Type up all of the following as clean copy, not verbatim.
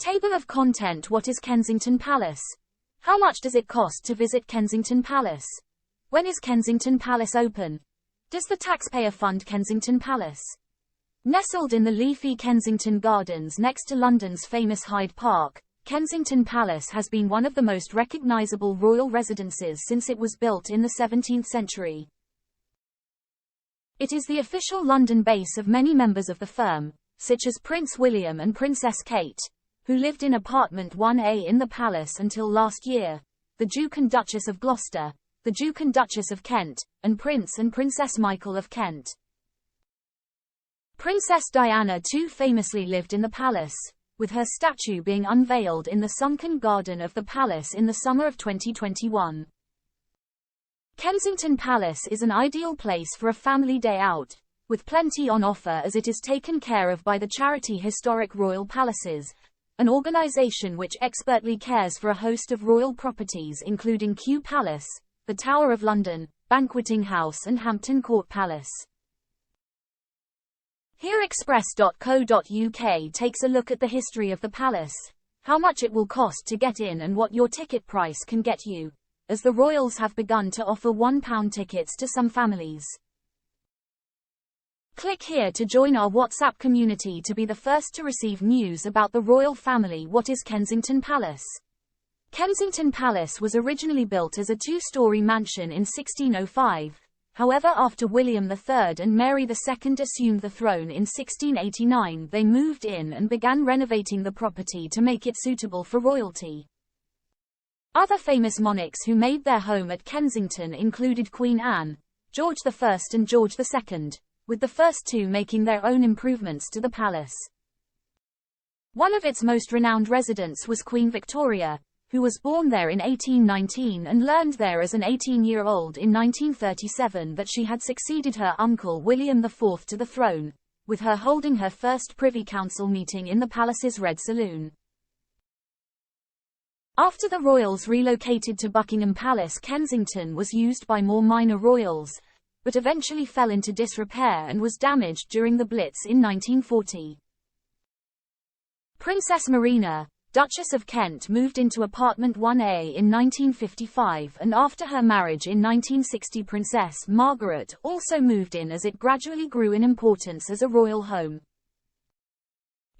Table of content. What is Kensington Palace? How much does it cost to visit Kensington Palace? When is Kensington Palace open? Does the taxpayer fund Kensington Palace? Nestled in the leafy Kensington Gardens next to London's famous Hyde Park, Kensington Palace has been one of the most recognisable royal residences since it was built in the 17th century. It is the official London base of many members of the firm, such as Prince William and Princess Kate, who lived in apartment 1A in the palace until last year, the Duke and Duchess of Gloucester, the Duke and Duchess of Kent, and Prince and Princess Michael of Kent. Princess Diana too famously lived in the palace, with her statue being unveiled in the sunken garden of the palace in the summer of 2021. Kensington Palace is an ideal place for a family day out, with plenty on offer as it is taken care of by the charity Historic Royal Palaces, an organisation which expertly cares for a host of royal properties including Kew Palace, the Tower of London, Banqueting House and Hampton Court Palace. Here express.co.uk takes a look at the history of the palace, how much it will cost to get in and what your ticket price can get you, as the royals have begun to offer £1 tickets to some families. Click here to join our WhatsApp community to be the first to receive news about the royal family. What is Kensington Palace? Kensington Palace was originally built as a two-storey mansion in 1605, however after William III and Mary II assumed the throne in 1689 they moved in and began renovating the property to make it suitable for royalty. Other famous monarchs who made their home at Kensington included Queen Anne, George I and George II, with the first two making their own improvements to the palace. One of its most renowned residents was Queen Victoria, who was born there in 1819 and learned there as an 18-year-old in 1937 that she had succeeded her uncle William IV to the throne, with her holding her first Privy Council meeting in the palace's Red Saloon. After the royals relocated to Buckingham Palace, Kensington was used by more minor royals, but eventually fell into disrepair and was damaged during the Blitz in 1940. Princess Marina, Duchess of Kent, moved into apartment 1A in 1955, and after her marriage in 1960 Princess Margaret also moved in as it gradually grew in importance as a royal home.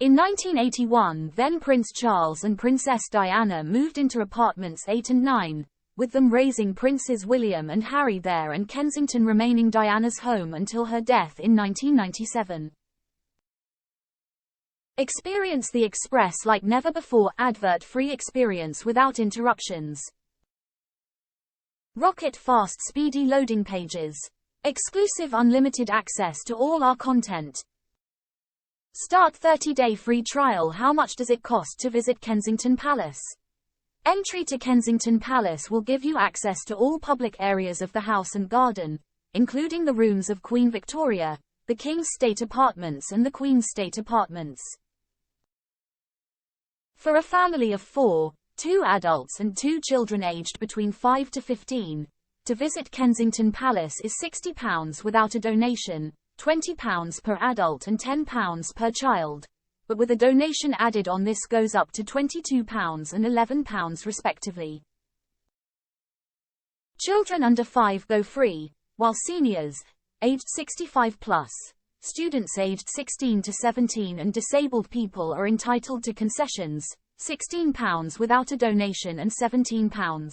In 1981 then Prince Charles and Princess Diana moved into apartments 8 and 9, with them raising Princes William and Harry there and Kensington remaining Diana's home until her death in 1997. Experience the Express like never before. Advert-free experience without interruptions. Rocket fast speedy loading pages. Exclusive unlimited access to all our content. Start 30-day free trial. How much does it cost to visit Kensington Palace? Entry to Kensington Palace will give you access to all public areas of the house and garden, including the rooms of Queen Victoria, the King's State Apartments and the Queen's State Apartments. For a family of 4, 2 adults and 2 children aged between 5 to 15, to visit Kensington Palace is £60 without a donation, £20 per adult and £10 per child. But with a donation added on this goes up to £22 and £11 respectively. Children under 5 go free, while seniors, aged 65 plus, students aged 16 to 17 and disabled people are entitled to concessions, £16 without a donation and £17.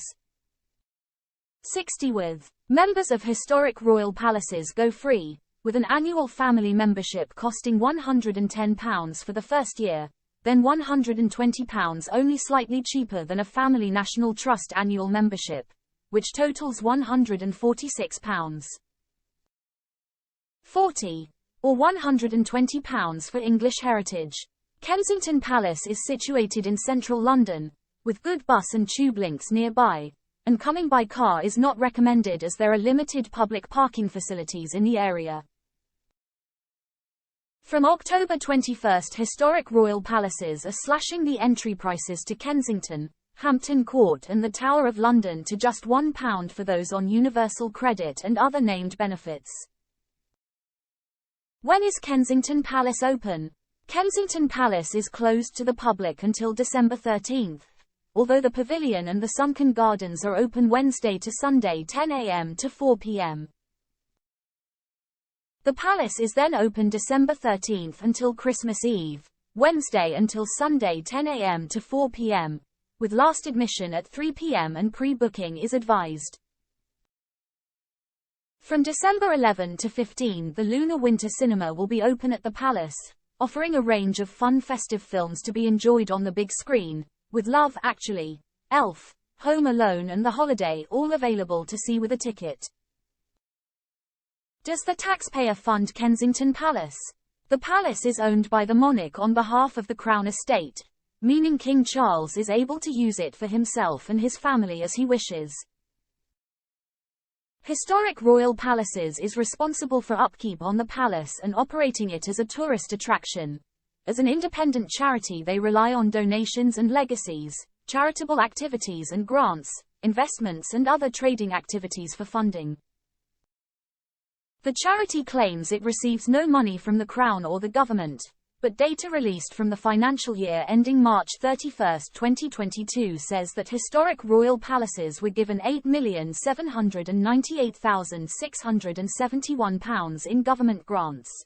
60 with. Members of historic royal palaces go free, with an annual family membership costing £110 for the first year, then £120 only, slightly cheaper than a family National Trust annual membership, which totals £146. 40. Or £120 for English Heritage. Kensington Palace is situated in central London, with good bus and tube links nearby, and coming by car is not recommended as there are limited public parking facilities in the area. From October 21, historic royal palaces are slashing the entry prices to Kensington, Hampton Court and the Tower of London to just £1 for those on universal credit and other named benefits. When is Kensington Palace open? Kensington Palace is closed to the public until December 13th, although the pavilion and the sunken gardens are open Wednesday to Sunday 10 a.m. to 4 p.m. The palace is then open December 13th until Christmas Eve, Wednesday until Sunday 10 a.m. to 4 p.m., with last admission at 3 p.m. and pre-booking is advised. From December 11 to 15, the Lunar Winter Cinema will be open at the palace, offering a range of fun festive films to be enjoyed on the big screen, with Love Actually, Elf, Home Alone and The Holiday all available to see with a ticket. Does the taxpayer fund Kensington Palace? The palace is owned by the monarch on behalf of the Crown Estate, meaning King Charles is able to use it for himself and his family as he wishes. Historic Royal Palaces is responsible for upkeep on the palace and operating it as a tourist attraction. As an independent charity, they rely on donations and legacies, charitable activities and grants, investments and other trading activities for funding. The charity claims it receives no money from the Crown or the government, but data released from the financial year ending March 31, 2022 says that historic royal palaces were given £8,798,671 in government grants.